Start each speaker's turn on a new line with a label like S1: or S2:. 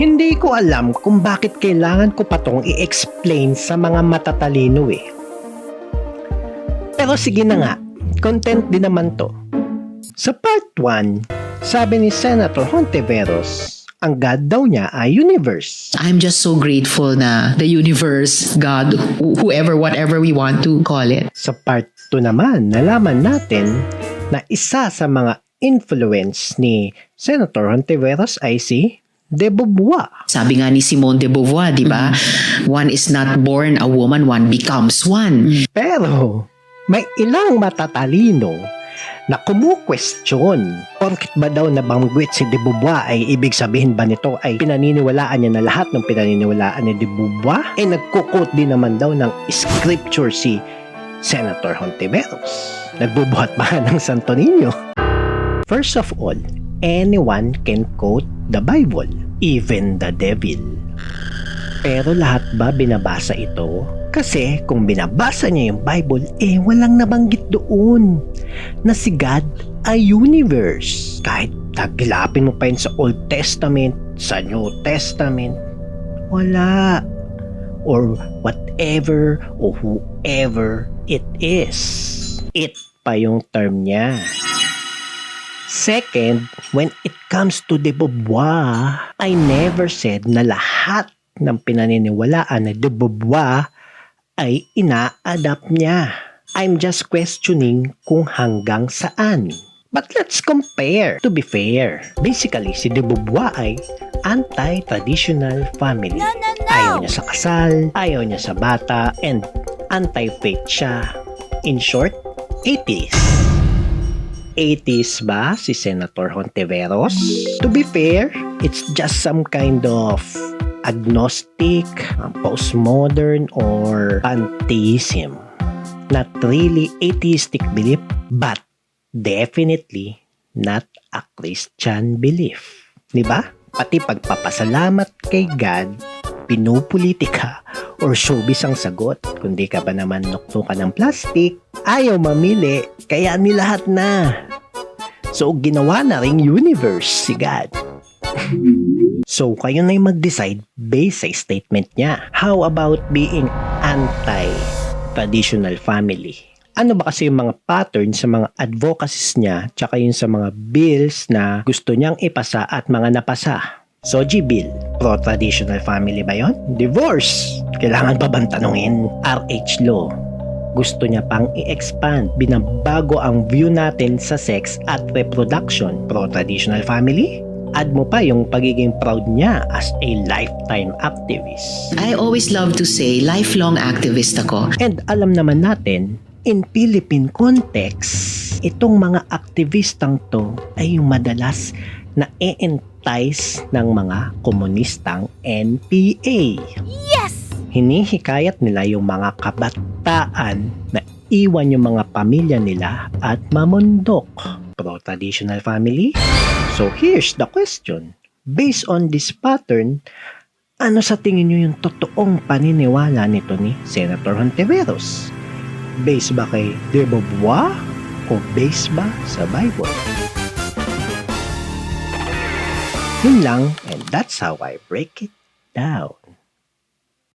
S1: Hindi ko alam kung bakit kailangan ko pa tong i-explain sa mga matatalino eh. Pero sige na nga, content din naman to. Sa part 1, sabi ni Senator Hontiveros, ang God daw niya ay universe.
S2: I'm just so grateful na the universe, God, whoever, whatever we want to call it.
S1: Sa part 2 naman, nalaman natin na isa sa mga influence ni Senator Hontiveros ay si de Beauvoir.
S2: Sabi nga ni Simone de Beauvoir, di ba? One is not born a woman, one becomes one.
S1: Pero may ilang matatalino na kumu-question. Porkit ba daw nabanggit si de Beauvoir ay ibig sabihin ba nito ay pinaniniwalaan niya na lahat ng pinaniniwalaan ni de Beauvoir? Eh nagkukot din naman daw ng scripture si Senator Hontiveros. Nagbubuhat ba ng Santo Niño? First of all, anyone can quote the Bible, even the devil. Pero lahat ba binabasa ito? Kasi kung binabasa niya yung Bible, walang nabanggit doon na si God ay universe. Kahit tagilapin mo pa yun sa Old Testament, sa New Testament, wala. Or whatever or whoever it is. It pa yung term niya. Second, when it comes to de Beauvoir, I never said na lahat ng pinaniniwalaan na de Beauvoir ay ina-adapt niya. I'm just questioning kung hanggang saan. But let's compare. To be fair, basically si de Beauvoir ay anti-traditional family. Ayaw niya sa kasal, ayaw niya sa bata, and anti-faith siya. In short, atheist. Atheist ba si Senator Hontiveros? To be fair, it's just some kind of agnostic, postmodern, or pantheism. Not really atheistic belief, but definitely not a Christian belief. Diba? Pati pagpapasalamat kay God, pinupolitika, or showbiz ang sagot. Kundi ka ba naman nuktukan ng plastic, ayaw mamili, kaya nilahat na. So, ginawa na ring universe si God. So, kayo na yung mag-decide based sa statement niya. How about being anti-traditional family? Ano ba kasi yung mga pattern sa mga advocacies niya tsaka yung sa mga bills na gusto niyang ipasa at mga napasa? Soji Bill, pro-traditional family ba yon? Divorce, kailangan pa bang tanungin? RH Law, gusto niya pang i-expand, binabago ang view natin sa sex at reproduction. Pro-traditional family? Add mo pa yung pagiging proud niya as a lifetime activist.
S2: I always love to say, lifelong activist ako.
S1: And alam naman natin, in Philippine context, itong mga aktivistang to ay yung madalas na entice ng mga komunistang NPA.
S3: Yes!
S1: Hinihikayat nila yung mga kabataan na iwan yung mga pamilya nila at mamundok. Pro-traditional family? So here's the question. Based on this pattern, ano sa tingin nyo yung totoong paniniwala nito ni Senator Hontiveros? Based ba kay de Beauvoir o based ba sa Bible? Yun lang, and that's how I break it down.